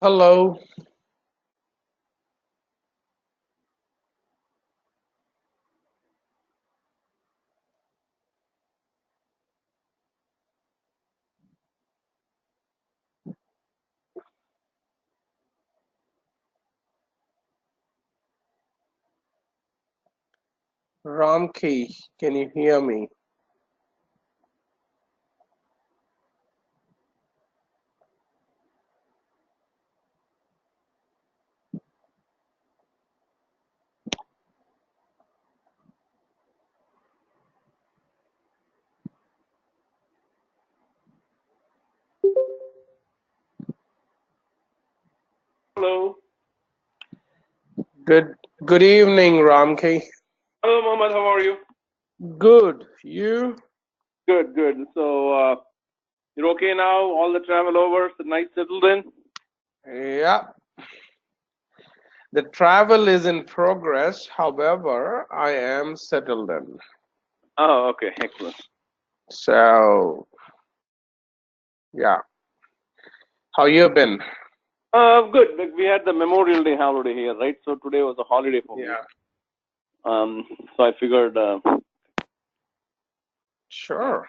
Hello. Ramki, can you hear me? Hello. Good evening, Ramki. Hello, Mohammed. How are you? Good. You? Good, good. So, you're okay now? All the travel over? The night settled in? Yeah. The travel is in progress. However, I am settled in. Oh, okay. Excellent. So, yeah. How you been? Good. We had the Memorial Day holiday here, right? So today was a holiday for me. Yeah. So I figured, Sure.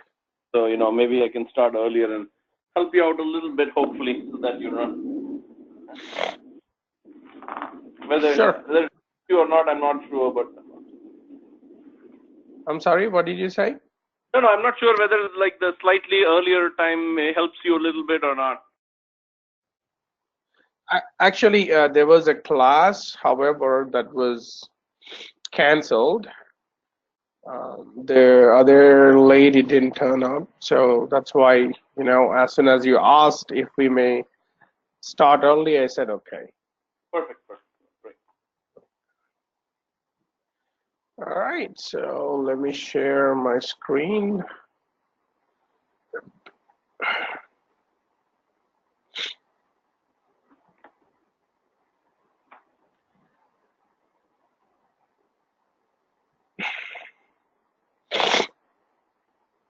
so maybe I can start earlier and help you out a little bit, hopefully, so that you're not Sure. whether you or not, I'm not sure, but I'm sorry, what did you say? no, I'm not sure whether like the slightly earlier time helps you a little bit or not. Actually, there was a class, however, that was canceled. The other lady didn't turn up, so that's why, as soon as you asked if we may start early, I said okay. Perfect, perfect, great. All right, so let me share my screen.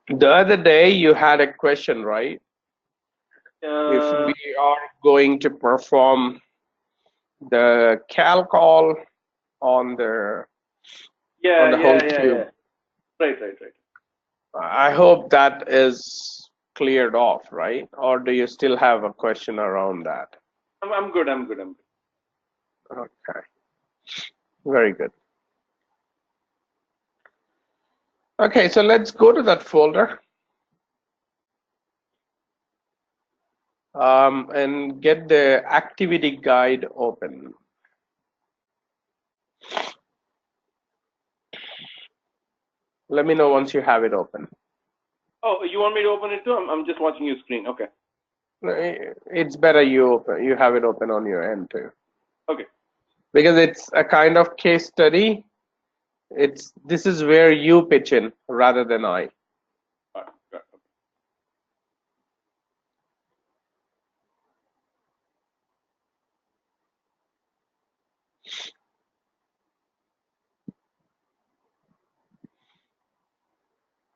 The other day you had a question, right? If we are going to perform the cal call on the whole cube. Yeah. Right. I hope that is cleared off, right? Or do you still have a question around that? I'm good. I'm good. Okay, very good. Okay, so let's go to that folder and get the activity guide open. Let me know once you have it open. Oh, you want me to open it too? I'm just watching your screen. Okay. It's better you have it open on your end too, Okay. because it's a kind of case study. This is where you pitch in rather than I. All right. Got it.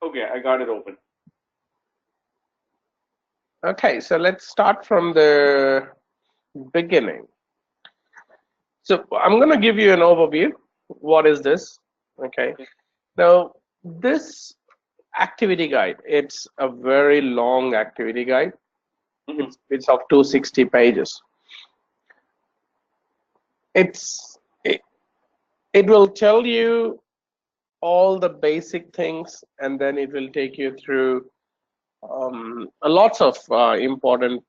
Okay, I got it open. Okay, so let's start from the beginning. So I'm going to give you an overview. What is this? Okay. Now, this activity guide, it's a very long activity guide. Mm-hmm. It's of 260 pages. It, it will tell you all the basic things, and then it will take you through lots of important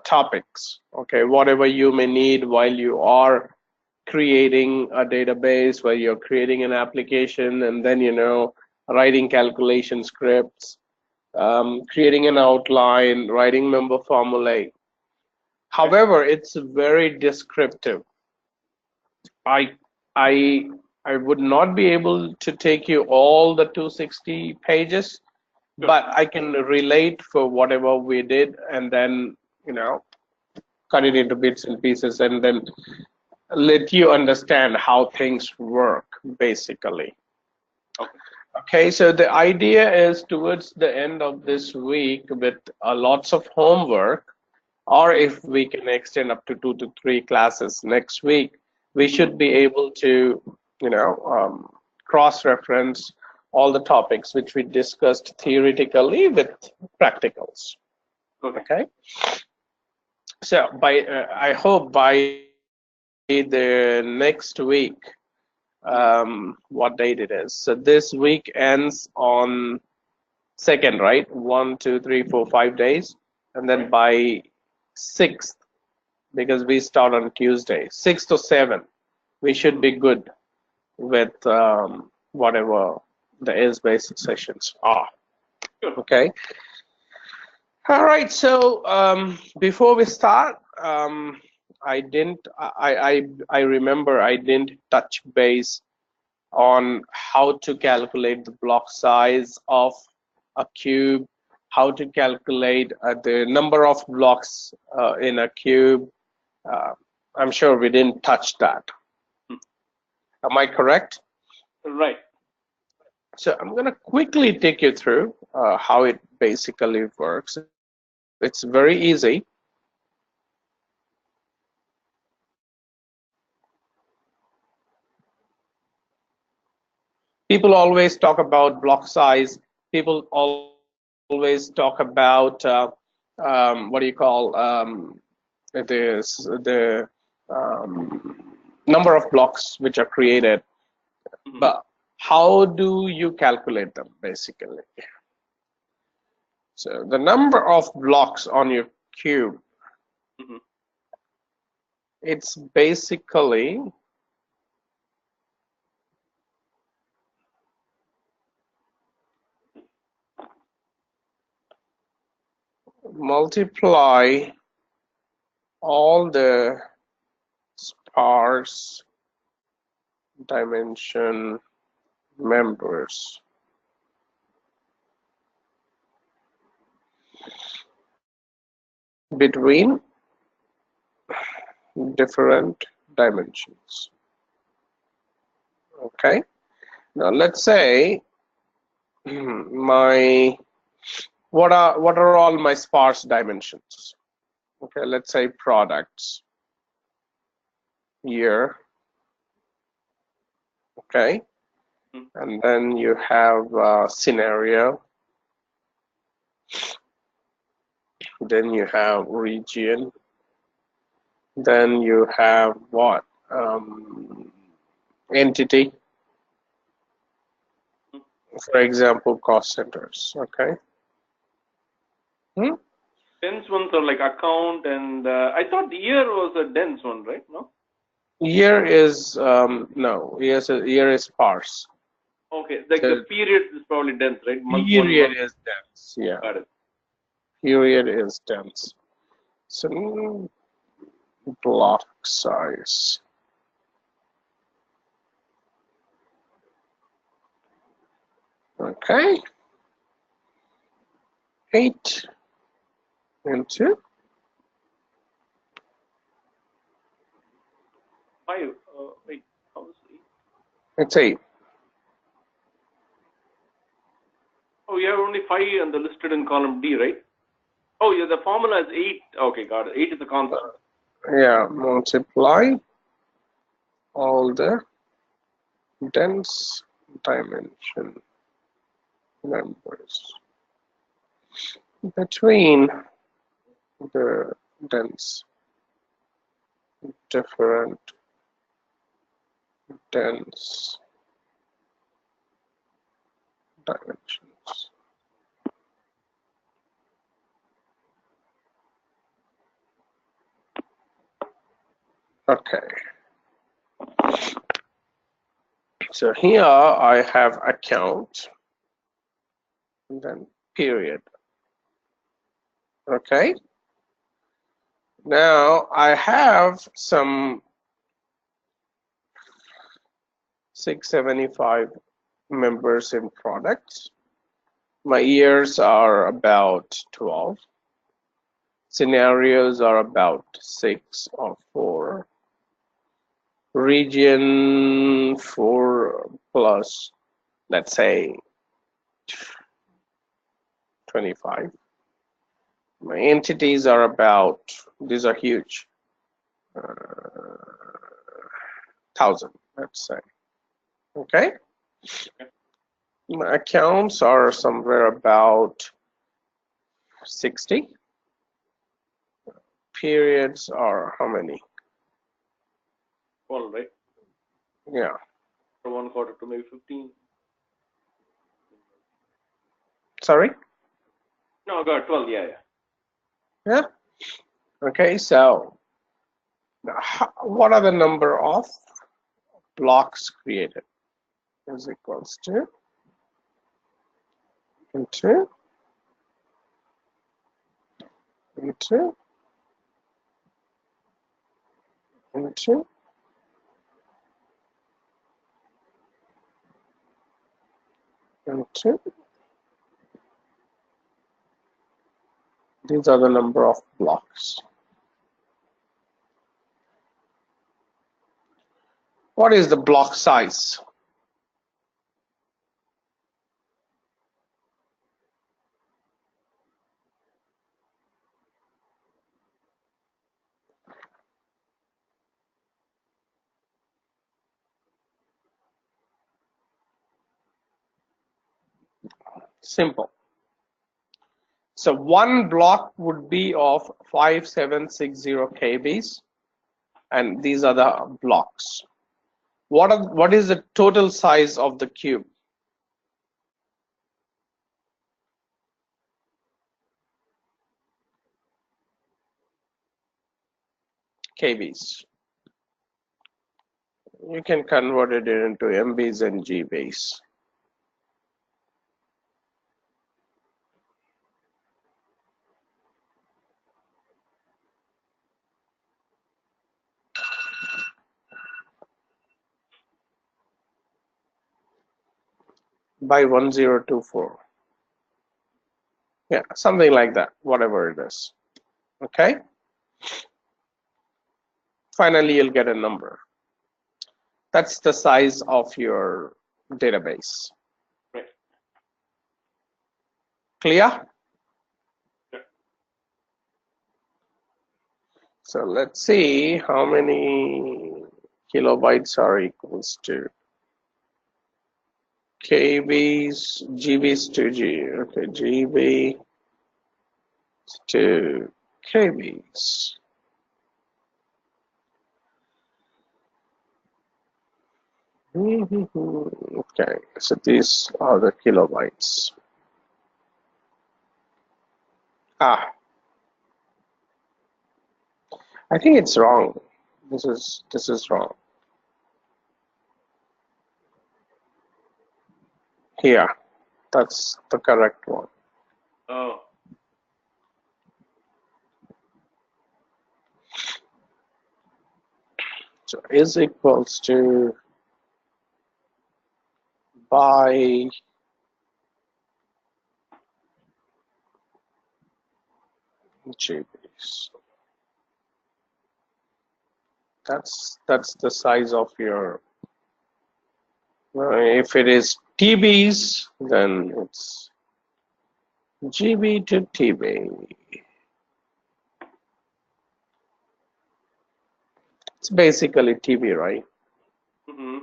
topics. Okay, whatever you may need while you are creating a database, where you're creating an application, and then writing calculation scripts, creating an outline, writing member formulae. However, it's very descriptive. I I I would not be able to take you all the 260 pages, but I can relate for whatever we did, and then cut it into bits and pieces, and then let you understand how things work basically. Okay, so the idea is towards the end of this week, with lots of homework, or if we can extend up to 2 to 3 classes next week, we should be able to cross-reference all the topics which we discussed theoretically with practicals. Okay, so I hope by the next week, what date it is, so this week ends on 2nd, right? 1, 2, 3, 4, 5 days, and then by 6th, because we start on Tuesday, 6th or 7th, we should be good with whatever the Is-based sessions are. Okay. All right. So before we start, I remember I didn't touch base on how to calculate the block size of a cube, how to calculate the number of blocks in a cube. I'm sure we didn't touch that. Am I correct? Right. So I'm going to quickly take you through how it basically works. It's very easy. People always talk about block size. People always talk about what do you call the number of blocks which are created. But how do you calculate them basically? So the number of blocks on your cube, it's basically multiply all the sparse dimension members between different dimensions. Okay, now let's say what are all my sparse dimensions? Okay, let's say products, year. Okay, and then you have scenario, then you have region, then you have what, entity, for example, cost centers. Okay. Dense ones are like account, and I thought year was a dense one, right? No. Year is no. Year is sparse. Okay, like the period is probably dense, right? Period is dense. Yeah. Got it. Period is dense. So block size. Okay. 8 into 5. Wait, how is 8? It's 8. Oh, you have only 5 and the listed in column D, right? Oh, yeah, the formula is 8. Okay, got it. 8 is the constant. Yeah, multiply all the dense dimension numbers between the dense different dense dimensions. Okay. So here I have account and then period. Okay. Now I have some 675 members in products. My years are about 12. Scenarios are about 6 or 4. Region 4 plus, let's say, 25. My entities are about, these are huge, 1,000, let's say. Okay. My accounts are somewhere about 60. Periods are how many? 12, right? Yeah. From 1 quarter to maybe 15. Sorry? No, got 12. Yeah. Yeah. Okay. So, what are the number of blocks created? Is equals to into into into into. These are the number of blocks. What is the block size? Simple. So one block would be of 5760 kbs, and these are the blocks. What is the total size of the cube? KBs. You can convert it into MBs and GBs. By 1024. Yeah, something like that, whatever it is. Okay. Finally, you'll get a number. That's the size of your database. Right. Clear? Yeah. So let's see how many kilobytes are equals to KBs, GBs to G. Okay, GB to KBs. Okay, so these are the kilobytes. Ah, I think it's wrong. This is wrong. Here, that's the correct one. Oh. So is equals to by GBs. That's the size of your. If it is TBs, then it's GB to TB. It's basically TB, right? Mm-hmm.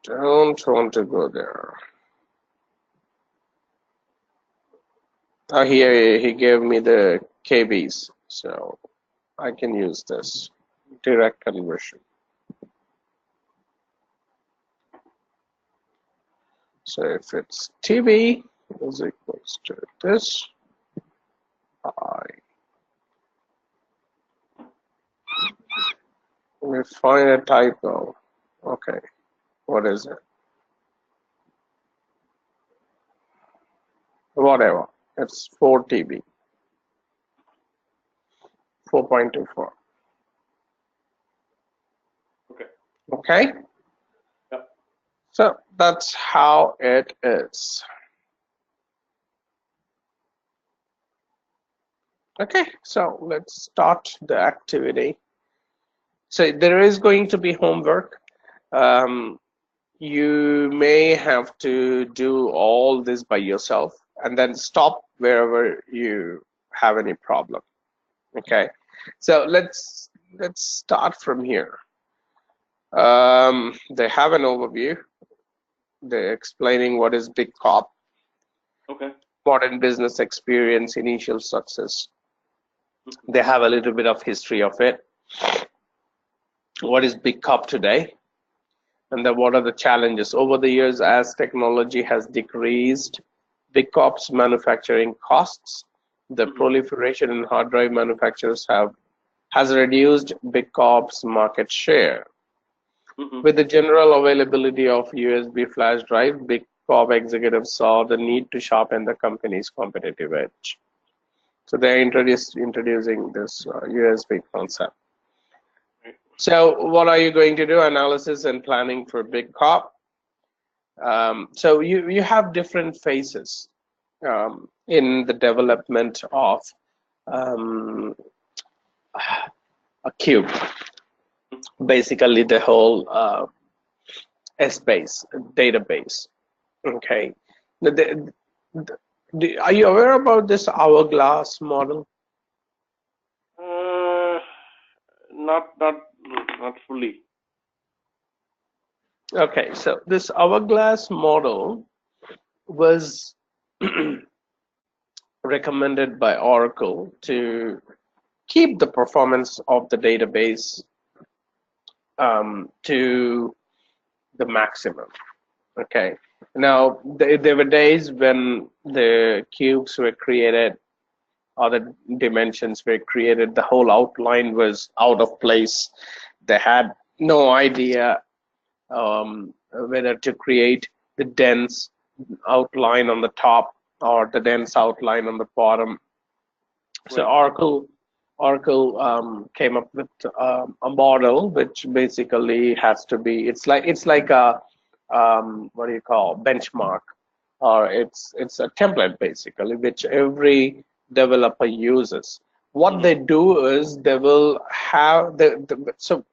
Don't want to go there. Here he gave me the KBs, so I can use this direct conversion. So if it's TB is equals to this by We find a typo. Okay, what is it? Whatever. It's 4 TB, 4.24. Okay. Okay. Yep. So that's how it is. Okay, so let's start the activity. So there is going to be homework. You may have to do all this by yourself and then stop wherever you have any problem. Okay, so let's start from here. They have an overview. They're explaining what is Big Cop, Okay. modern business experience, initial success. They have a little bit of history of it. What is Big Cop today? And then what are the challenges? Over the years, as technology has decreased Big Cop's manufacturing costs, the proliferation in hard drive manufacturers has reduced Big Cop's market share. With the general availability of USB flash drive, Big Cop executives saw the need to sharpen the company's competitive edge. So they're introducing this USB concept. So what are you going to do? Analysis and planning for Big Cop. So you have different phases in the development of a cube. Basically, the whole S-base database. Okay. Are you aware about this hourglass model? Not fully. Okay, so this hourglass model was recommended by Oracle to keep the performance of the database to the maximum. Okay. Now, there were days when the cubes were created or the dimensions were created, the whole outline was out of place. They had no idea whether to create the dense outline on the top or the dense outline on the bottom. So Oracle came up with a model which basically has to be. It's like a what do you call benchmark, or it's a template basically which every developer uses. What they do is they will have so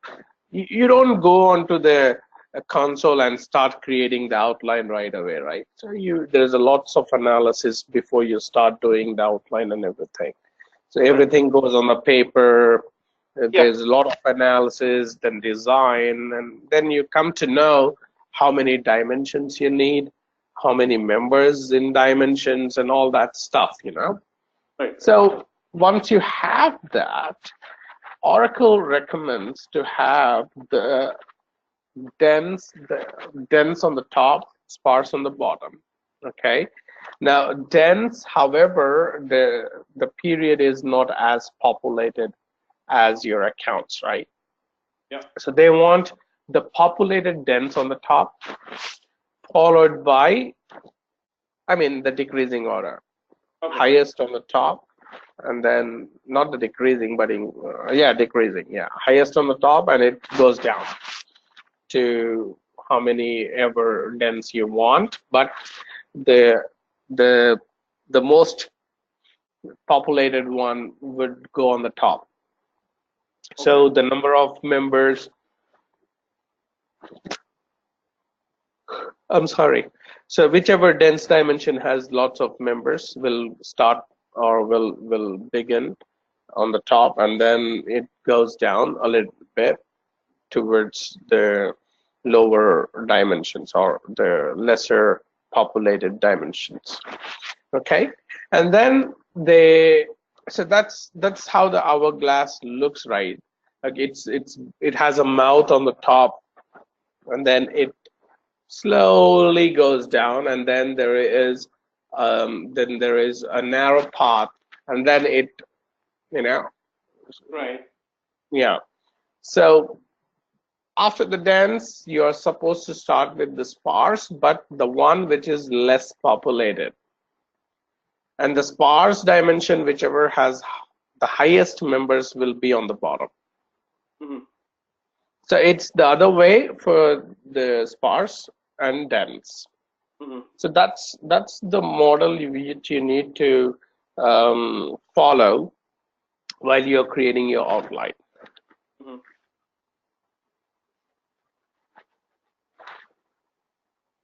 you don't go onto the console and start creating the outline right away, right? So there's a lots of analysis before you start doing the outline and everything. So everything goes on the paper. There's a lot of analysis, then design, and then you come to know how many dimensions you need, how many members in dimensions, and all that stuff, Right. So once you have that, Oracle recommends to have the dense on the top, sparse on the bottom. Okay. Now dense, however, the period is not as populated as your accounts, right? Yeah. So they want the populated dense on the top, followed by, the decreasing order. Okay. Highest on the top, and then not the decreasing, but decreasing. Yeah, highest on the top, and it goes down to how many ever dense you want, but the most populated one would go on the top. So the number of members, I'm sorry, so whichever dense dimension has lots of members will start or will begin on the top, and then it goes down a little bit towards the lower dimensions or the lesser populated dimensions. Okay, and then so that's how the hourglass looks, right? Like it has a mouth on the top, and then it slowly goes down, and then there is a narrow path, and then it Right. yeah. So After the dense, you are supposed to start with the sparse, but the one which is less populated. And the sparse dimension, whichever has the highest members, will be on the bottom. Mm-hmm. So it's the other way for the sparse and dense. Mm-hmm. So that's the model which you need to follow while you're creating your outline. Mm-hmm.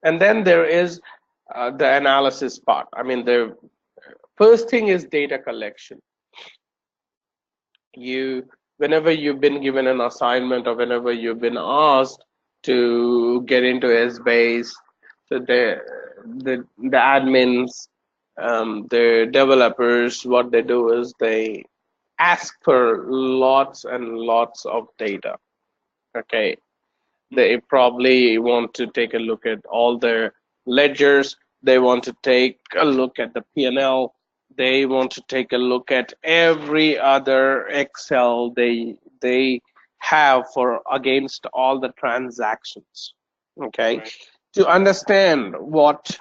And then there is the analysis part. I mean, the first thing is data collection. Whenever you've been given an assignment or whenever you've been asked to get into Essbase, so the admins, the developers, what they do is they ask for lots and lots of data. Okay, they probably want to take a look at all their ledgers. They want to take a look at the P&L. They want to take a look at every other Excel they have for against all the transactions. Okay, Right. to understand what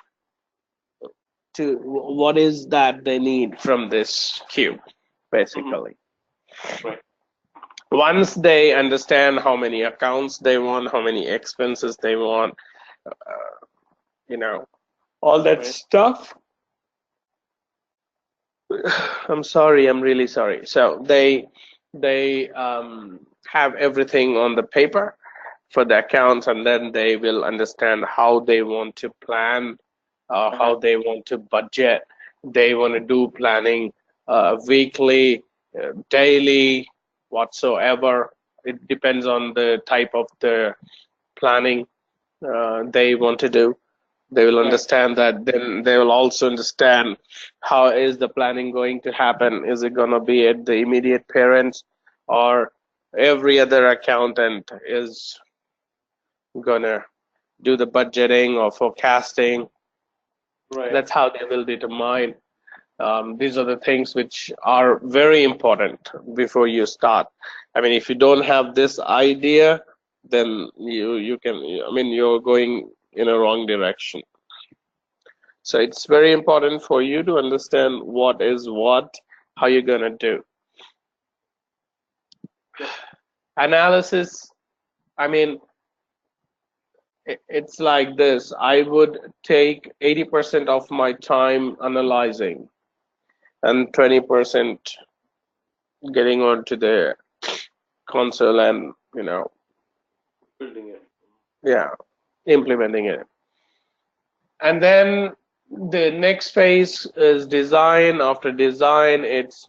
is that they need from this cube, basically. Right. Once they understand how many accounts they want, how many expenses they want, you know, all that Right. stuff. I'm sorry, I'm really sorry. So they have everything on the paper for the accounts, and then they will understand how they want to plan, how they want to budget. They want to do planning weekly, daily, whatsoever. It depends on the type of the planning they want to do. They will Right. understand that. Then they will also understand how is the planning going to happen. Is it going to be at the immediate parents, or every other accountant is going to do the budgeting or forecasting? Right. That's how they will determine. These are the things which are very important before you start. I mean, if you don't have this idea, then you can, I mean, you're going in a wrong direction. So it's very important for you to understand what is what, how you're going to do. Analysis, I mean, it's like this. I would take 80% of my time analyzing and 20% getting onto the console and, Building it. yeah, implementing it. And then the next phase is design. After design, it's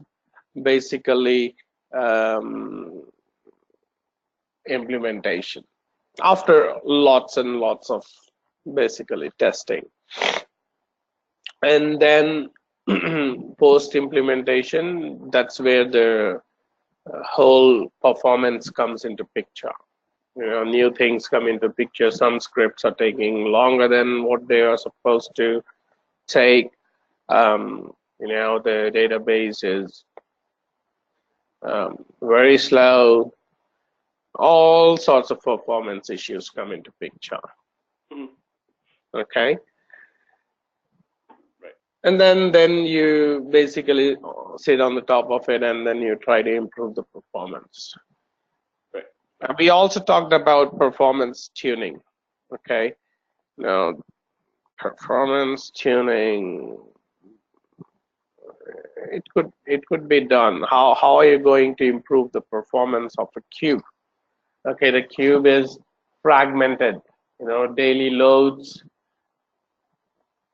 basically implementation. After lots and lots of basically testing. And then post implementation, that's where the whole performance comes into picture. New things come into picture. Some scripts are taking longer than what they are supposed to take. The database is very slow. All sorts of performance issues come into picture. Okay. Right. And then you basically sit on the top of it, and then you try to improve the performance. Right. We also talked about performance tuning. Okay. Now, performance tuning, it could be done. How are you going to improve the performance of a cube? Okay, the cube is fragmented. Daily loads.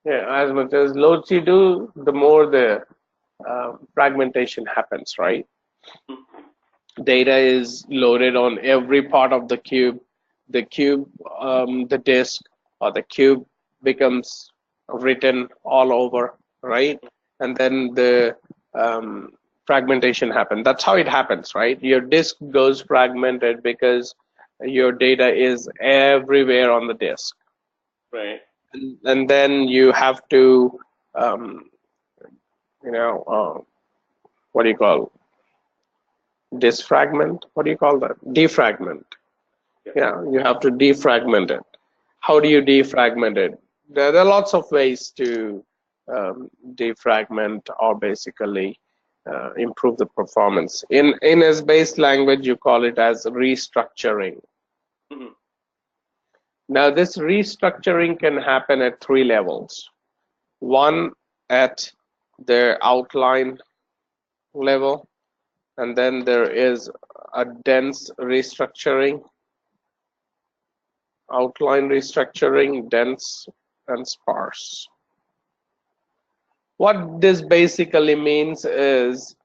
Yeah, as much as loads you do, the more the fragmentation happens, right? Data is loaded on every part of the cube. The cube, the disk, or the cube becomes written all over, right? And then the fragmentation happens. That's how it happens, right? Your disk goes fragmented because your data is everywhere on the disk. Right. And then you have to, what do you call? Disfragment? What do you call that? Defragment. Yeah, you have to defragment it. How do you defragment it? There are lots of ways to defragment or basically improve the performance. In S-based language, you call it as restructuring. Mm-hmm. Now, this restructuring can happen at 3 levels. One at the outline level, and then there is a dense restructuring, outline restructuring, dense, and sparse. What this basically means is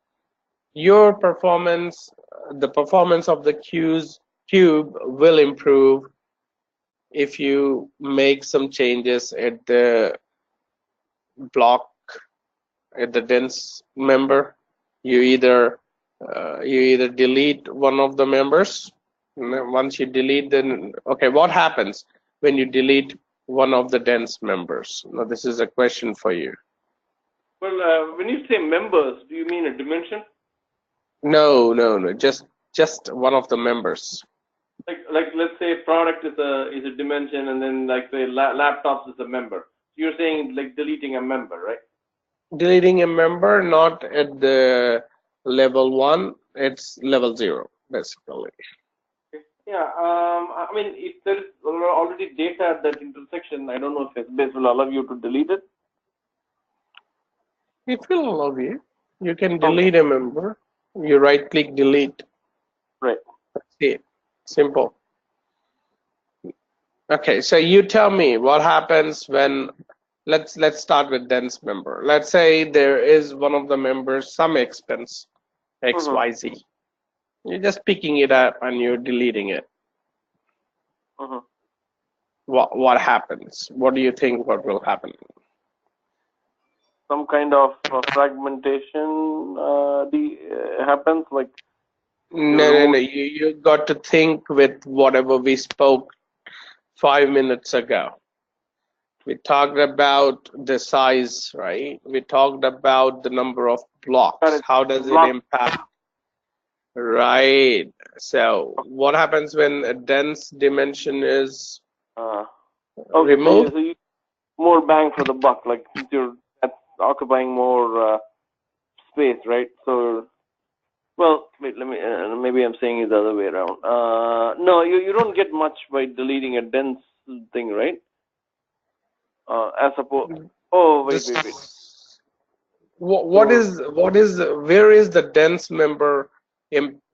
your performance, the performance of the cube will improve if you make some changes at the block, at the dense member. You either delete one of the members. Once you delete, then okay, what happens when you delete one of the dense members? Now this is a question for you. Well, when you say members, do you mean a dimension? No, just one of the members. Like let's say product is a dimension, and then like say laptops is a member. You're saying like deleting a member, right? Deleting a member, not at the level 1, it's level 0 basically. Yeah, I mean, if there is already data at that intersection, I don't know if SBase will allow you to delete it. It will allow you. You can delete a member. You right click delete. Right. That's it. Simple. Okay, so you tell me what happens when let's start with dense member. Let's say there is one of the members some expense XYZ. You're just picking it up and you're deleting it. What happens? What do you think what will happen? Some kind of fragmentation happens, like No. You got to think with whatever we spoke 5 minutes ago. We talked about the size, right? We talked about the number of blocks. How does it impact? Right. So what happens when a dense dimension is removed? So more bang for the buck, like that's occupying more space, right? So, well, wait, let me maybe I'm saying it the other way around. No, you don't get much by deleting a dense thing, right? As opposed. Oh, wait. Where is the dense member?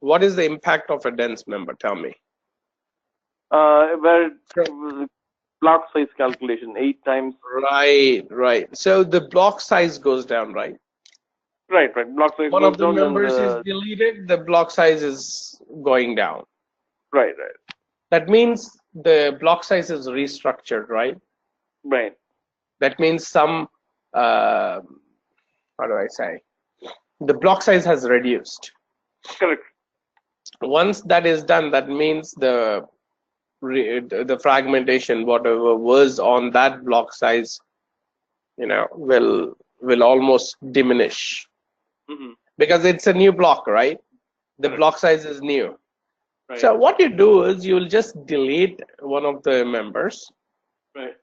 What is the impact of a dense member? Tell me. Where block size calculation 8 times. Right. So the block size goes down, right? Right. Block size One goes of the down. members is deleted. The block size is going down. Right. That means the block size is restructured, right? Right. That means some how do I say? The block size has reduced. Correct. Once that is done, that means the fragmentation, whatever was on that block size, will almost diminish because it's a new block, right? The block size is new. Right. So what you do is you'll just delete one of the members, right?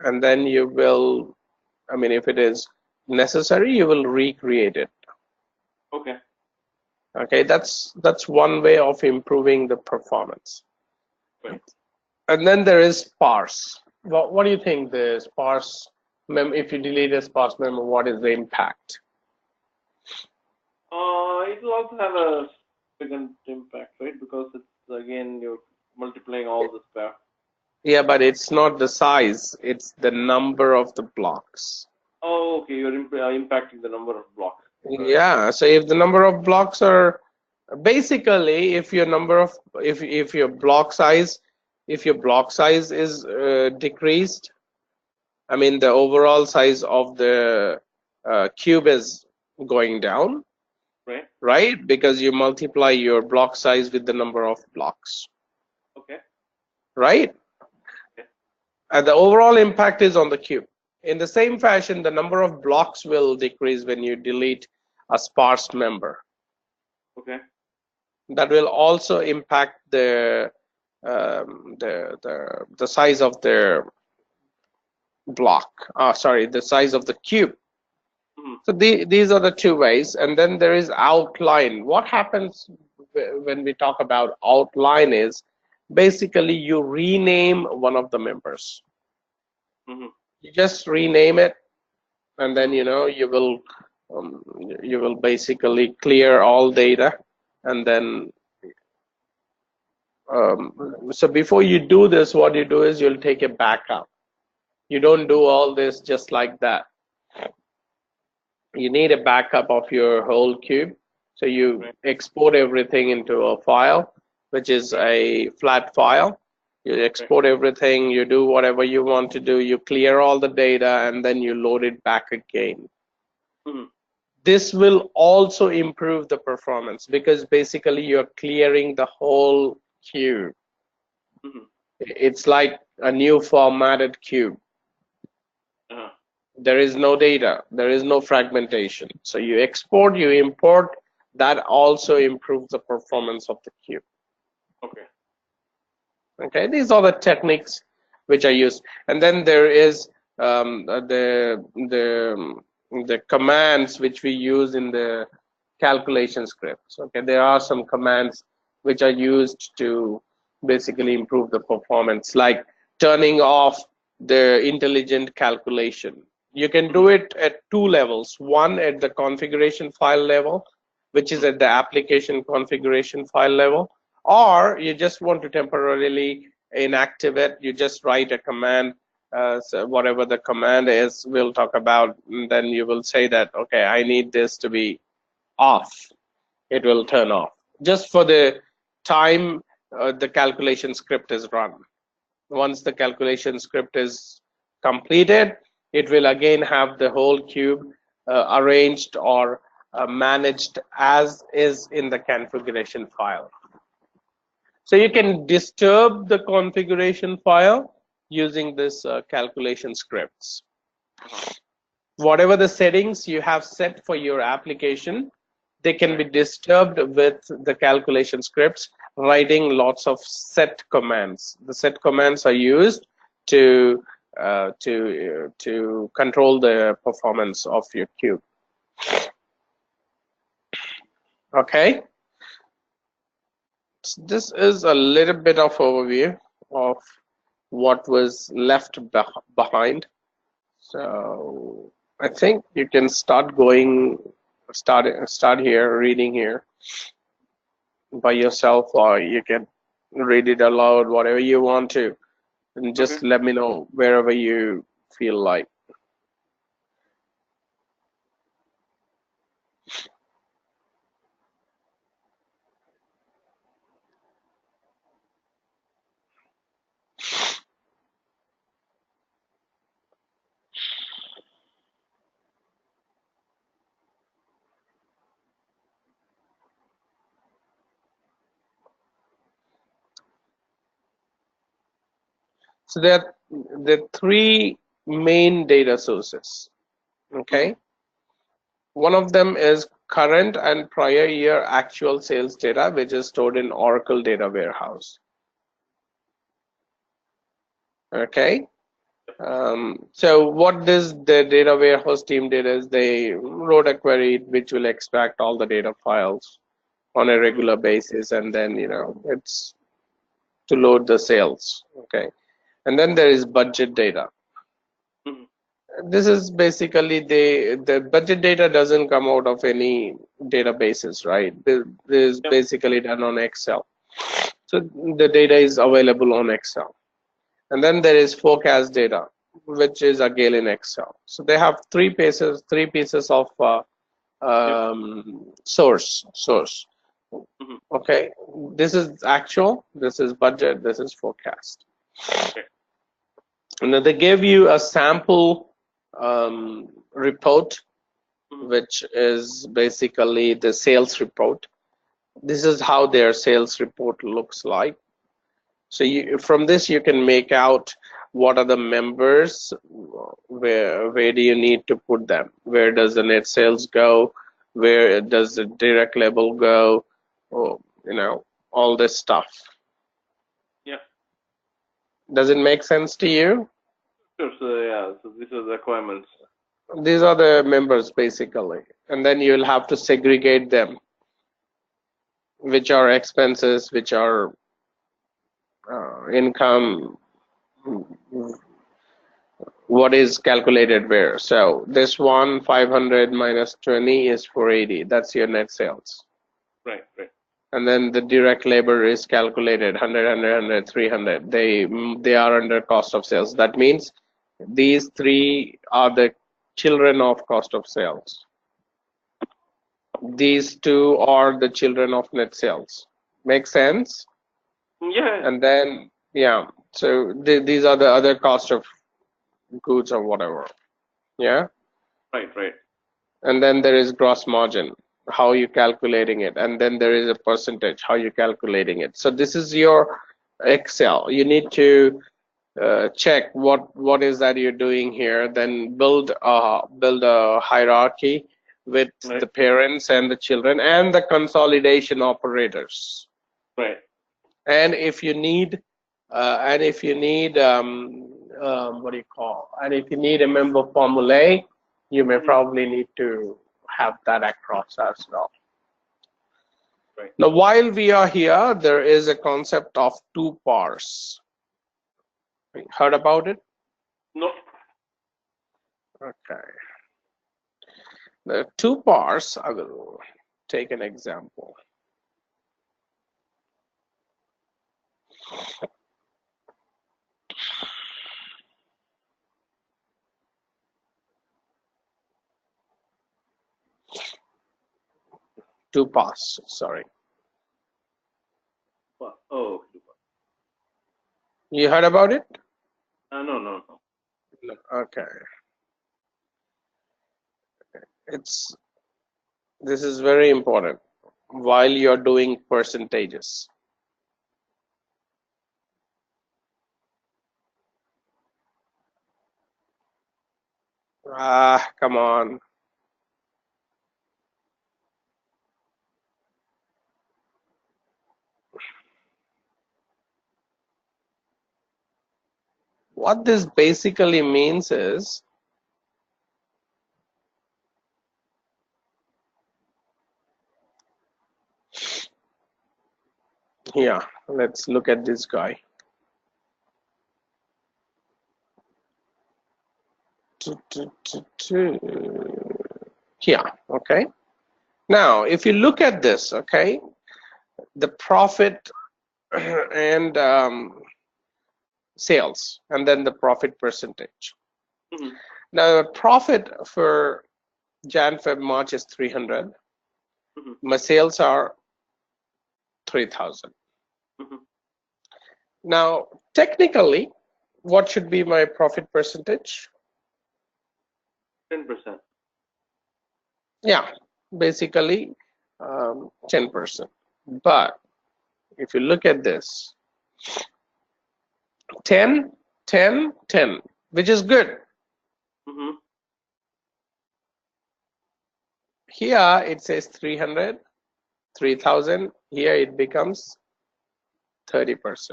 And then you will, I mean, if it is necessary, you will recreate it. Okay, that's one way of improving the performance. Right. And then there is sparse. What do you think the sparse if you delete a sparse member, what is the impact? It will also have a significant impact, right? Because it's again you're multiplying all the stuff. Yeah, but it's not the size; it's the number of the blocks. Oh, okay. You're impacting the number of blocks. Yeah. So if the number of blocks are basically, if your block size is decreased, I mean the overall size of the cube is going down, right? Because you multiply your block size with the number of blocks. Okay. Right? Okay. And the overall impact is on the cube. In the same fashion, the number of blocks will decrease when you delete a sparse member. Okay. that will also impact the size of their block. Sorry, the size of the cube. So these are the two ways, and then there is outline. What happens when we talk about outline is basically you rename one of the members. You just rename it, and then you will basically clear all data, and then so before you do this, what you do is you'll take a backup. You don't do all this just like that. You need a backup of your whole cube. So you export everything into a file, which is a flat file. You export everything, you do whatever you want to do, you clear all the data, and then you load it back again. This will also improve the performance because basically you're clearing the whole cube. It's like a new formatted cube. There is no data, there is no fragmentation. So you export, you import, that also improves the performance of the cube. Okay, these are the techniques which are used. And then there is the commands which we use in the calculation scripts. Okay, there are some commands which are used to basically improve the performance, like turning off the intelligent calculation. You can do it at two levels. One at the configuration file level, which is at the application configuration file level, or you just want to temporarily inactive it. You just write a command, so whatever the command is, we'll talk about, and then you will say that, okay, I need this to be off. It will turn off. Just for the time the calculation script is run. Once the calculation script is completed, it will again have the whole cube arranged or managed as is in the configuration file. So you can disturb the configuration file using this calculation scripts. Whatever the settings you have set for your application, they can be disturbed with the calculation scripts, writing lots of set commands. The set commands are used to control the performance of your cube. Okay, so this is a little bit of overview of what was left behind. So I think you can start here, reading here by yourself, or you can read it aloud, whatever you want to, and just let me know wherever you feel like. So there are three main data sources. Okay, one of them is current and prior year actual sales data, which is stored in Oracle Data Warehouse. Okay, so what does the data warehouse team did is they wrote a query which will extract all the data files on a regular basis, and then it's to load the sales. Okay, and then there is budget data. This is basically the budget data doesn't come out of any databases, right? This is basically done on Excel. So the data is available on Excel. And then there is forecast data, which is again in Excel. So they have three pieces of source. Okay, this is actual, this is budget, this is forecast. And then they gave you a sample report, which is basically the sales report. This is how their sales report looks like. So from this you can make out what are the members, where do you need to put them, where does the net sales go, where does the direct label go, all this stuff. Yeah. Does it make sense to you? Sure. So yeah. So these are the requirements. These are the members basically, and then you'll have to segregate them, which are expenses, which are income, what is calculated where. So this one 500 minus 20 is 480. That's your net sales. Right. Right. And then the direct labor is calculated 100, 100, 100, 300. They are under cost of sales. That means these three are the children of cost of sales. These two are the children of net sales. Make sense? Yeah. And then, yeah, so these are the other cost of goods or whatever. Yeah. Right. Right. And then there is gross margin, how you calculating it. And then there is a percentage, how you calculating it. So this is your Excel. You need to check what is that you're doing here, then build a hierarchy with Right. the parents and the children and the consolidation operators. Right. And if you need what do you call, and if you need a member formulae, you may probably need to have that across as well. Right. Now, while we are here, there is a concept of 2 PARs. Heard about it? No. Okay. The 2 PARs, I will take an example. Two PARs, sorry. Oh. You heard about it? No. No. No. Okay. This is very important while you're doing percentages. Come on. What this basically means is here, let's look at this guy. Here, okay. Now, if you look at this, okay, the profit and sales, and then the profit percentage. Mm-hmm. Now, the profit for Jan, Feb, March is 300. Mm-hmm. My sales are 3,000. Mm-hmm. Now, technically, what should be my profit percentage? 10%. Yeah, basically 10%. But if you look at this, 10, 10, 10, which is good. Mm-hmm. Here it says 300, 3,000. Here it becomes 30%.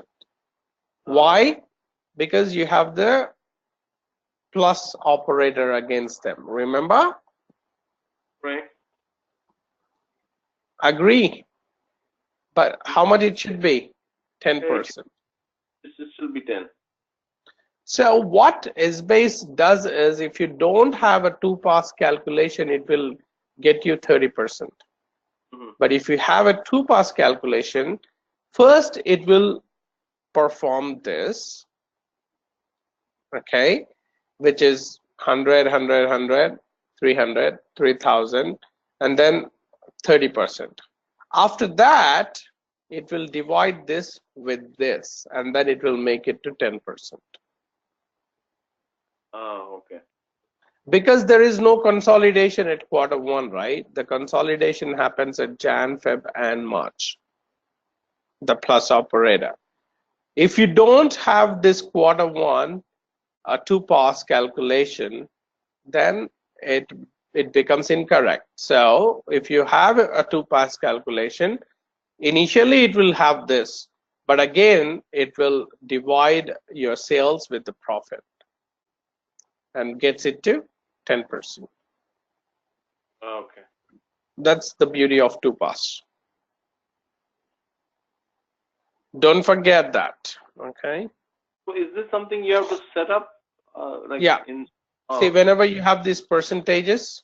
Why? Because you have the plus operator against them. Remember? Right. Agree. But how much it should be? 10%. This should be 10. So what SBase does is, if you don't have a 2-pass calculation, it will get you 30%. Mm-hmm. But if you have a 2-pass calculation, first it will perform this, okay, which is 100, 100, 100, 300, 3,000, and then 30%. After that, it will divide this with this, and then it will make it to 10%. Oh, okay. Because there is no consolidation at Q1, right? The consolidation happens at Jan, Feb, and March, the plus operator. If you don't have this Q1, a 2-pass calculation, then it becomes incorrect. So if you have a 2-pass calculation, Initially, it will have this, but again, it will divide your sales with the profit and gets it to 10%. Okay. That's the beauty of 2PAS. Don't forget that. Okay. So is this something you have to set up? Yeah. See, whenever you have these percentages,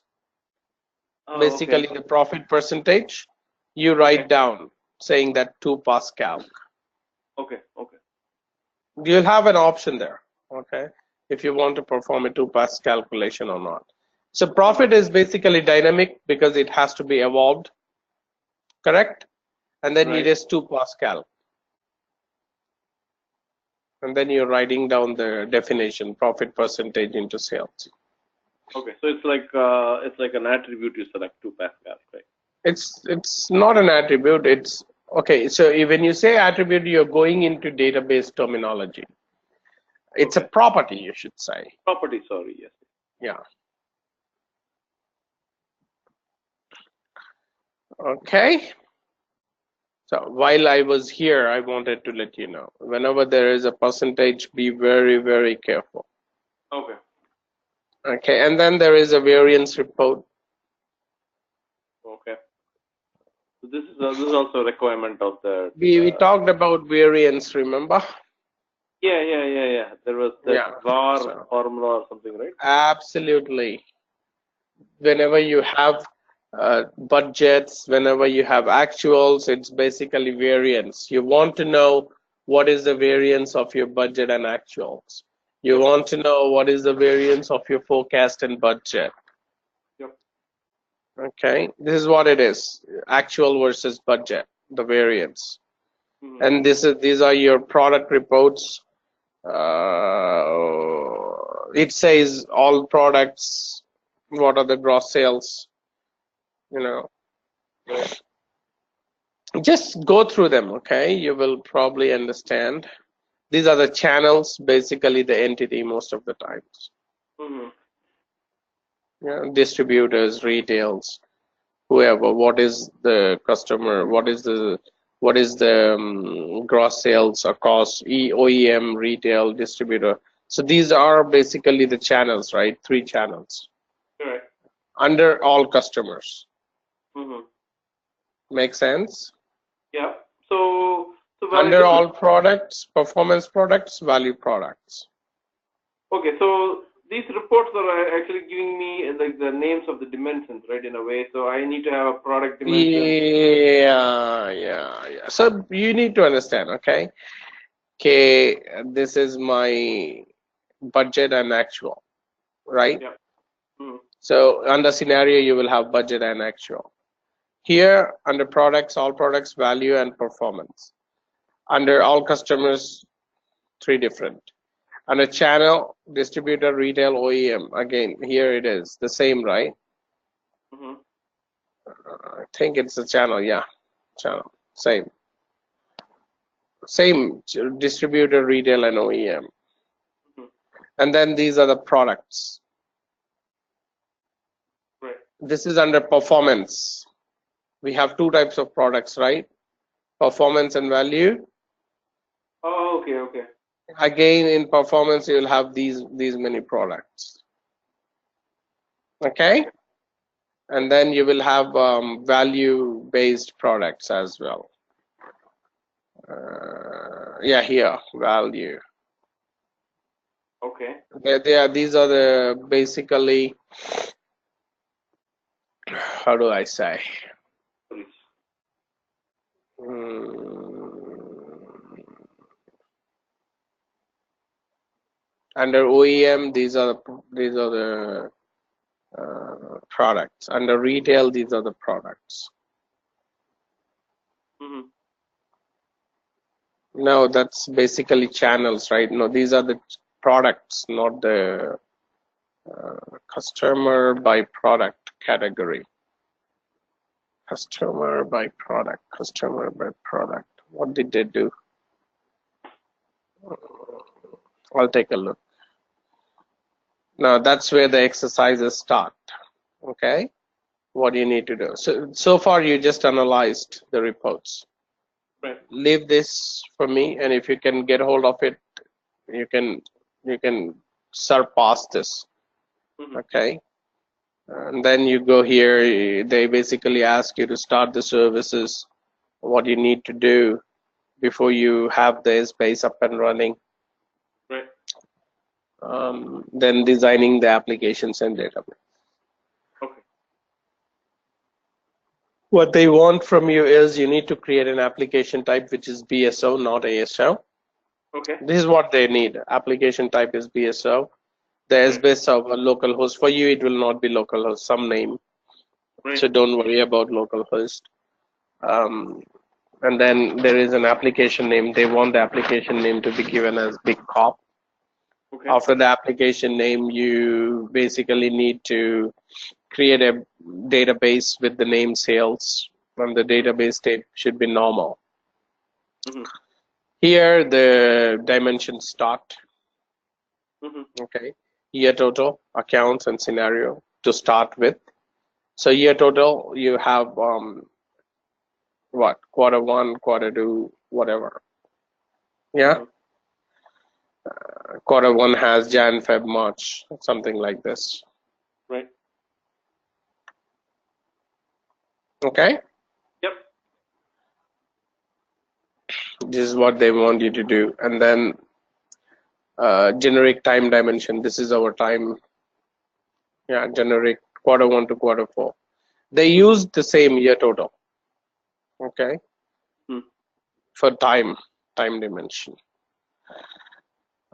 basically the profit percentage, you write down saying that 2PAS calc. Okay. Okay. You'll have an option there. Okay. If you want to perform a 2PAS calculation or not. So profit is basically dynamic because it has to be evolved, correct? And then you just 2PAS calc. And then you're writing down the definition, profit percentage into sales. Okay, so it's like an attribute you select 2PAS calc, right? It's not an attribute. It's okay. So when you say attribute, you're going into database terminology. It's a property, you should say. Property, sorry, yes. Yeah. Okay. So while I was here, I wanted to let you know, whenever there is a percentage, be very, very careful. Okay. Okay, and then there is a variance report. Okay. So this is also a requirement of the. We talked about variance, remember? Yeah. There was the VAR formula or something, right? Absolutely. Whenever you have budgets, whenever you have actuals, it's basically variance. You want to know what is the variance of your budget and actuals. You want to know what is the variance of your forecast and budget. Yep. Okay, this is what it is: actual versus budget, the variance. Mm-hmm. And these are your product reports. It says all products, what are the gross sales, you know. Just go through them, okay? You will probably understand. These are the channels, basically the entity most of the times. Mm-hmm. Yeah, distributors, retails, whoever. What is the customer? What is the gross sales across OEM, retail, distributor? So these are basically the channels, right? 3 channels. Right. Under all customers. Mm-hmm. Make sense? Yeah. So under all products, performance products, value products. Okay, so these reports are actually giving me like the names of the dimensions, right? In a way, so I need to have a product dimension. Yeah. So you need to understand, okay? Okay, this is my budget and actual, right? Yeah. Mm-hmm. So under scenario, you will have budget and actual. Here, under products, all products, value and performance. Under all customers, 3 different. Under channel, distributor, retail, OEM. Again, here it is the same, right? Mm-hmm. I think it's the channel. Yeah, channel. Same. Distributor, retail, and OEM. Mm-hmm. And then these are the products. Right. This is under performance. We have 2 types of products, right? Performance and value. Oh, okay. Again, in performance, you'll have these many products. Okay, and then you will have value-based products as well. Yeah, here value. Okay. These are the basically. How do I say? Under OEM, these are the products. Under retail, these are the products. Mm-hmm. No, that's basically channels, right? No, these are the products, not the customer by product category. Customer by product. What did they do? I'll take a look. Now that's where the exercises start. Okay, what do you need to do? So far you just analyzed the reports. Right. leave this for me, and if you can get hold of it, you can surpass this. Mm-hmm. Okay. And then you go here, they basically ask you to start the services, what you need to do before you have the space up and running. Right. Then designing the applications and database. Okay. What they want from you is you need to create an application type which is BSO, not ASO. Okay. This is what they need. Application type is BSO. The SBase server localhost. For you, it will not be localhost, some name. Right. So don't worry about localhost. And then there is an application name. They want the application name to be given as Big Cop. Okay. After the application name, you basically need to create a database with the name sales, and the database type should be normal. Mm-hmm. Here, the dimensions start. Mm-hmm. Okay. Year total, accounts, and scenario to start with. So year total, you have what, quarter one, quarter two, whatever. Yeah. Quarter one has Jan, Feb, March, something like this. Right. Okay. Yep. This is what they want you to do. And then generic time dimension. This is our time. Yeah, generic quarter one to quarter four. They use the same year total. Okay. Hmm. For time dimension.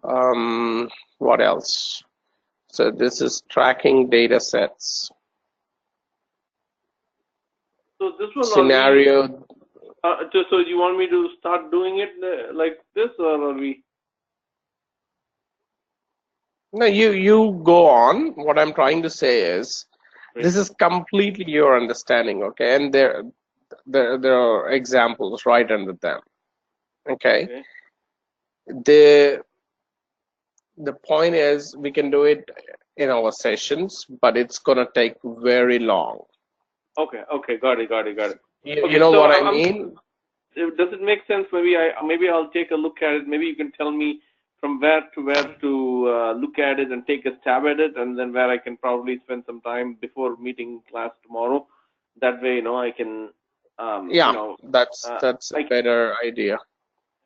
What else? So this is tracking data sets. So this one Scenario. so you want me to start doing it like this, or are we? No, you go on. What I'm trying to say is, Right. this is completely your understanding, okay? And there are examples right under them, okay? Okay. The point is, we can do it in our sessions, but it's gonna take very long. Okay. Okay. Got it. Okay, You know so what I mean? does it make sense? Maybe I'll take a look at it. Maybe you can tell me from where to look at it and take a stab at it, and then where I can probably spend some time before meeting class tomorrow. That way, I can, Yeah, that's a better idea.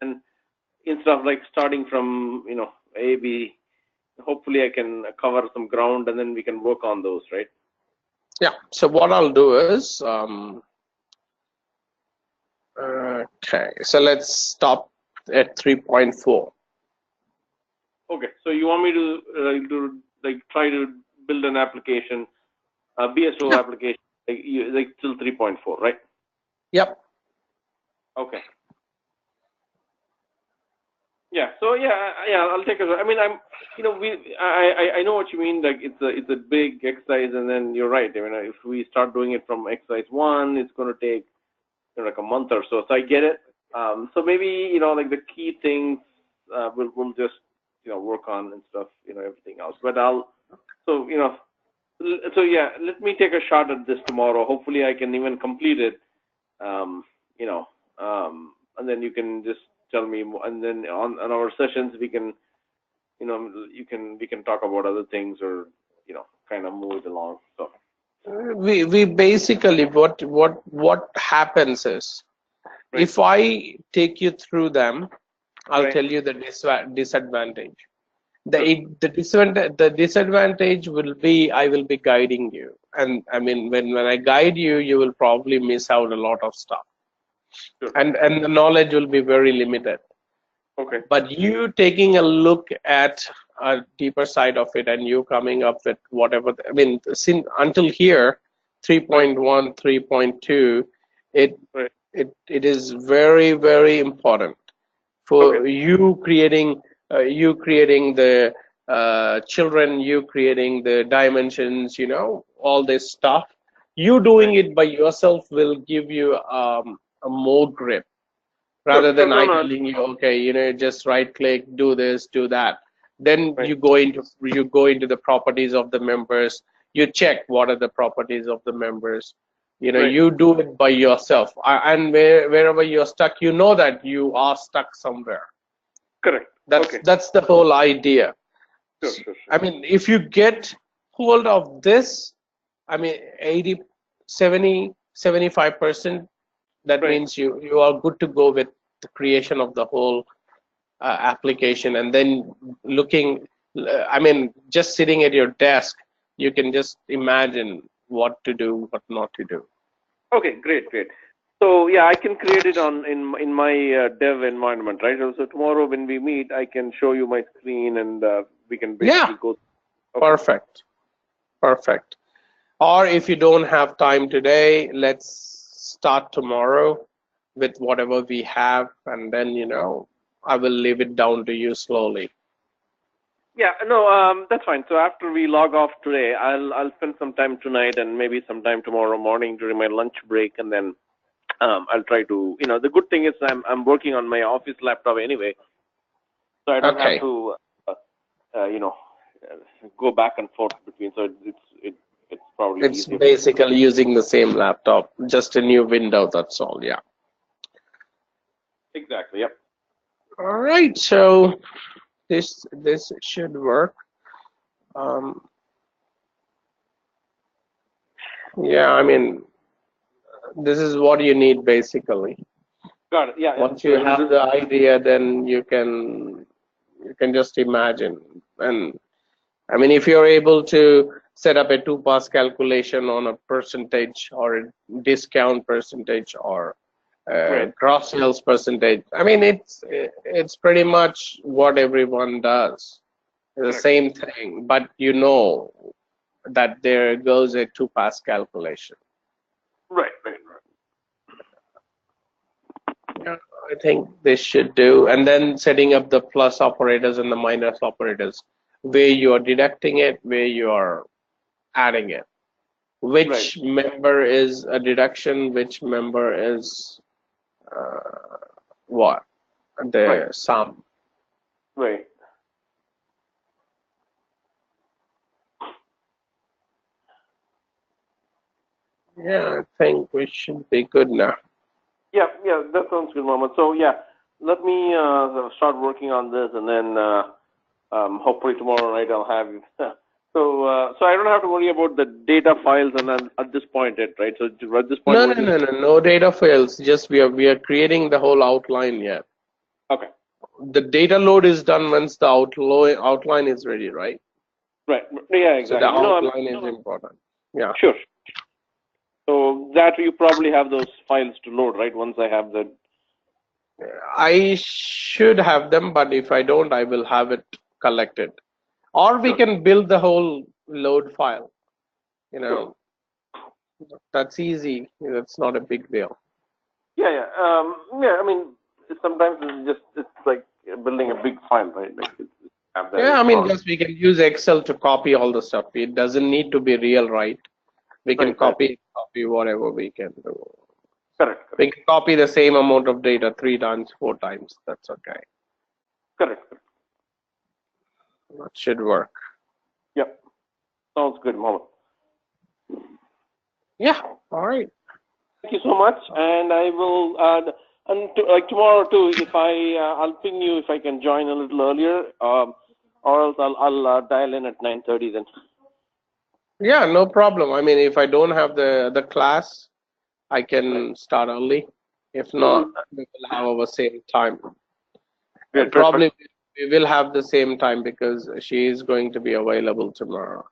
and instead of like starting from A, B, hopefully I can cover some ground, and then we can work on those, right? Yeah. So what I'll do is, okay. So let's stop at 3.4. Okay, so you want me to like try to build an application, a BSO Yeah. application, like till 3.4, right? Yep. Okay. Yeah. So yeah, I'll take a. I mean, I know what you mean. Like it's a big exercise, and then you're right. I mean, if we start doing it from exercise 1, it's going to take like a month or so. So I get it. So maybe like the key things we'll just work on and stuff. Everything else. But so yeah. Let me take a shot at this tomorrow. Hopefully, I can even complete it. And then you can just tell me, and then on our sessions we can, we can talk about other things, or kind of move it along. So We basically, what happens is, right. if I take you through them, I'll Right. tell you the disadvantage. The disadvantage will be, I will be guiding you, and I mean, when I guide you, you will probably miss out a lot of stuff, Sure. and the knowledge will be very limited. Okay. But you taking a look at a deeper side of it, and you coming up with whatever, I mean, until here, 3.1, 3.2, Right. it is very, very important for Okay. you creating the children, you creating the dimensions, all this stuff. You doing Right. it by yourself will give you a more grip, rather Sure. than I No. telling you, okay, just right click, do this, do that. Then Right. you go into the properties of the members. You check what are the properties of the members. You know, Right. you do it by yourself, and wherever you're stuck, you know that you are stuck somewhere. Correct. That's Okay. that's the whole idea. Sure, sure, sure. I mean, if you get hold of this, I mean, 80, 70, 75%, that Right. means you are good to go with the creation of the whole application. And then looking, I mean, just sitting at your desk, you can just imagine what to do, what not to do. Okay, great, great. So yeah, I can create it on in my dev environment, right? So tomorrow when we meet, I can show you my screen and we can Yeah, basically go. Okay. perfect, perfect. Or if you don't have time today, let's start tomorrow with whatever we have, and then, I will leave it down to you slowly. Yeah, no, that's fine. So after we log off today, I'll spend some time tonight and maybe some time tomorrow morning during my lunch break, and then I'll try to. The good thing is I'm working on my office laptop anyway, so I don't have Okay. to, you know, go back and forth between. So it's probably It's easier. basically using the same laptop, just a new window, that's all. Yeah. Exactly. Yep. All right. So this should work. Um, yeah, I mean, this is what you need basically. Got it. Yeah, yeah. Once you So have the idea, then you can just imagine. And I mean, if you're able to set up a 2-pass calculation on a percentage or a discount percentage or right. gross sales percentage, I mean, it's pretty much what everyone does. The Correct. same thing, but you know that there goes a 2-pass calculation. Right. Right. Yeah, I think this should do. And then setting up the plus operators and the minus operators, where you are deducting it, where you are adding it. Right. Which member is a deduction, which member is what? Right. The sum. Right. Yeah, I think we should be good now. Yeah. Yeah. That sounds good, Mohammed. So yeah, let me start working on this, and then hopefully tomorrow night I'll have. So I don't have to worry about the data files, and then at this point, right? So at this point, No, we're no, just no, no, no data files. Just we are creating the whole outline yet. okay. The data load is done once the outline is ready, right? Right. Yeah. So the Exactly. No, I'm outline is important. Yeah. sure. So that you probably have those files to load, right? Once I have the. I should have them, but if I don't, I will have it collected. Or we Sure. can build the whole load file. You Sure. know, that's easy. That's not a big deal. Yeah. Yeah. Yeah. I mean, sometimes it's like building a big file, right? Like have that Yeah, I mean, installed. just we can use Excel to copy all the stuff. It doesn't need to be real, right? We can Right. Right. copy whatever we can do. Correct. We can copy the same amount of data 3 times, 4 times. That's okay. Correct. Correct. That should work. Yep. Sounds good, Mohammed. Yeah. All right. Thank you so much, and I will. Like tomorrow too, if I'll ping you if I can join a little earlier, or else I'll dial in at 9:30 then. Yeah, no problem. I mean, if I don't have the class, I Right. can start early. If not, Mm, we will have our same time. And Great. probably Perfect. we will have the same time because she is going to be available tomorrow.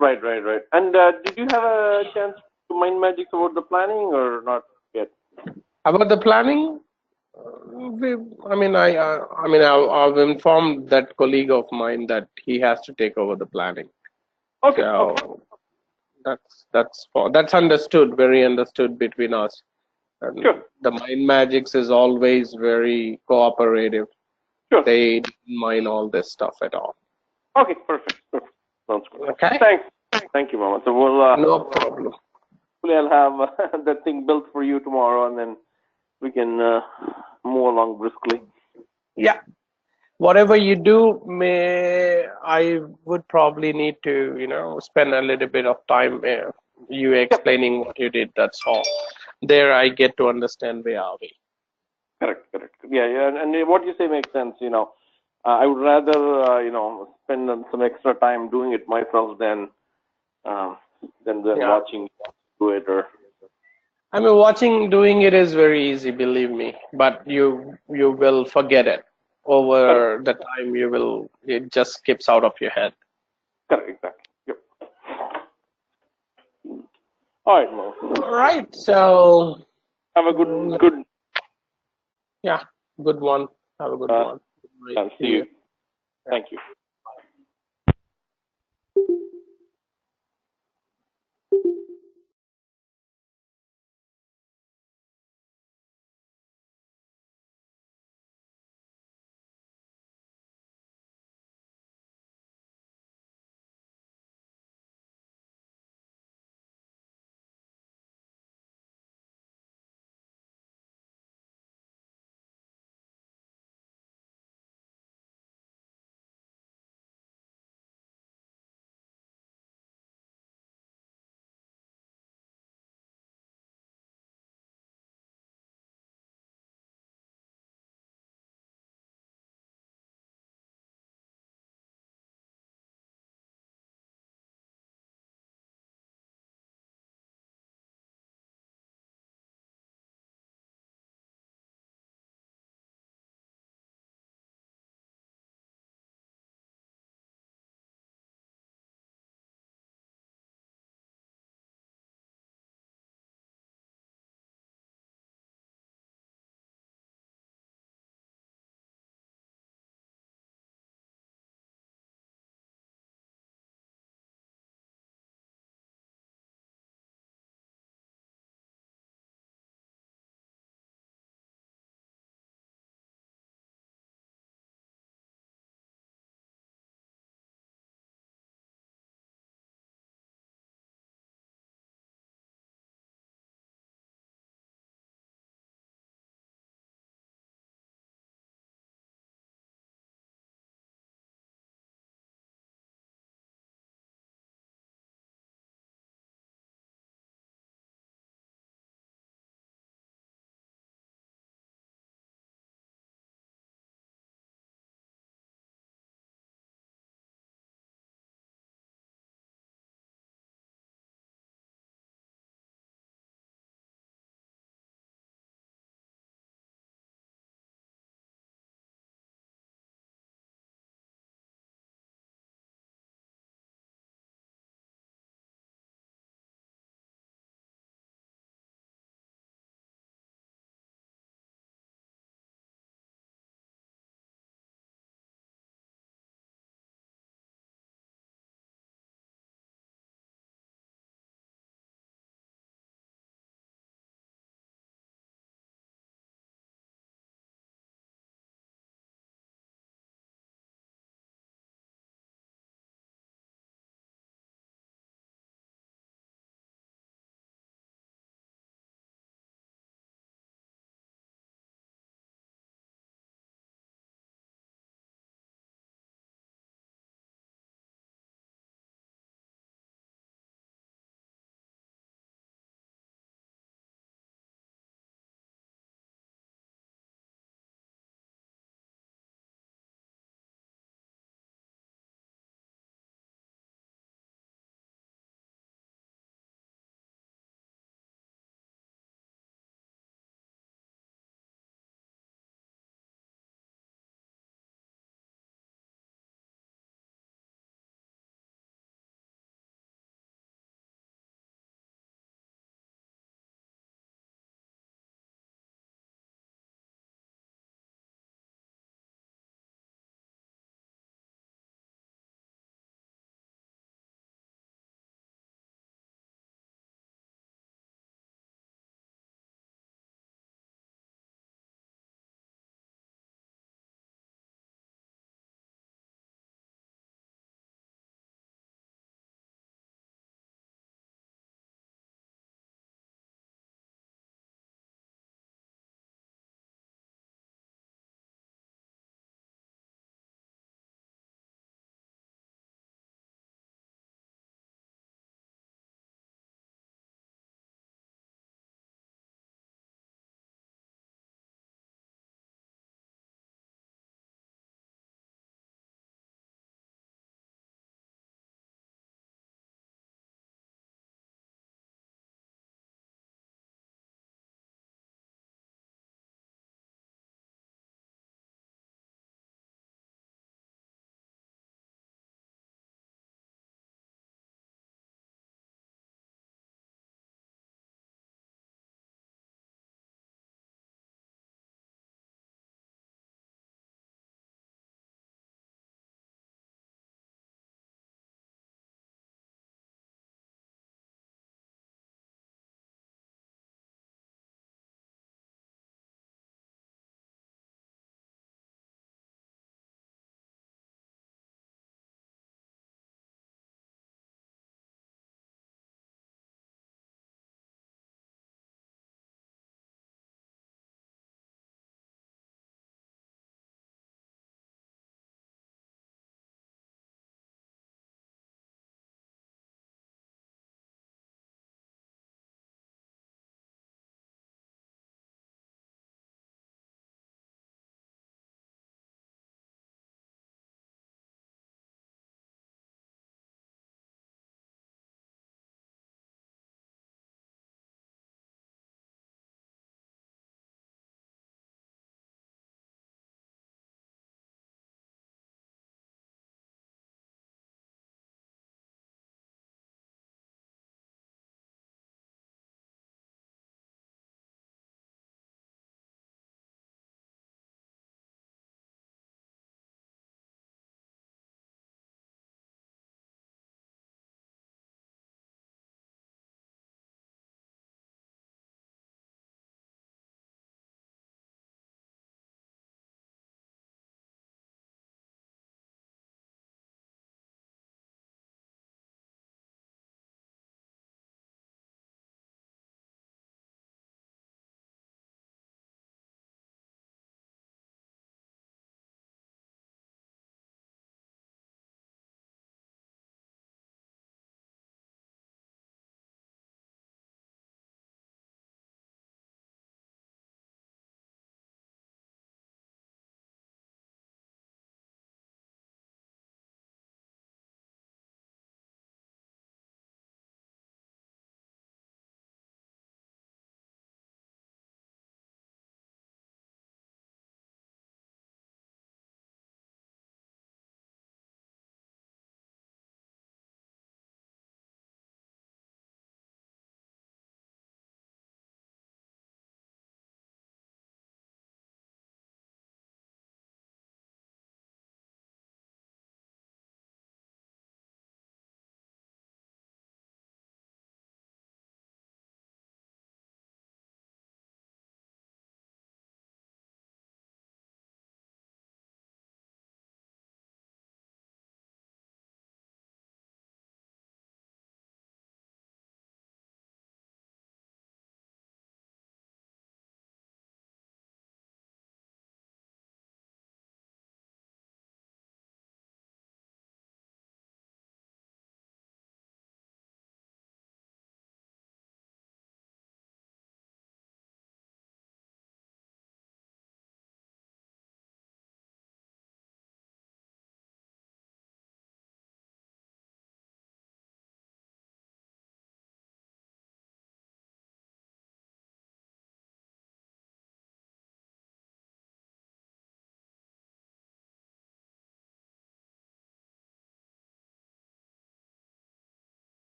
Right. Right. Right. And did you have a chance to mind magic about the planning or not yet? About the planning, we, I mean, I've informed that colleague of mine that he has to take over the planning. Okay. Okay. So that's understood, very understood between us. And Sure. the Mind Magics is always very cooperative. Sure. They didn't mind all this stuff at all. Okay. Perfect. Perfect. Sounds good. Okay? Thanks. Thank you, Mama. So we'll No problem. hopefully I'll have that thing built for you tomorrow, and then we can move along briskly. Yeah. Whatever you do, I would probably need to, spend a little bit of time you explaining what you did. That's all. There, I get to understand where are we. Correct. Yeah, and what you say makes sense. I would rather spend some extra time doing it myself than Yeah. watching you do it. Or I mean, watching doing it is very easy, believe me. But you will forget it over the time. It just skips out of your head. correct, exactly. Yep. All right, Mo. All right. So Have a good. yeah, good one. Have a good one. I'll see you. Thank you.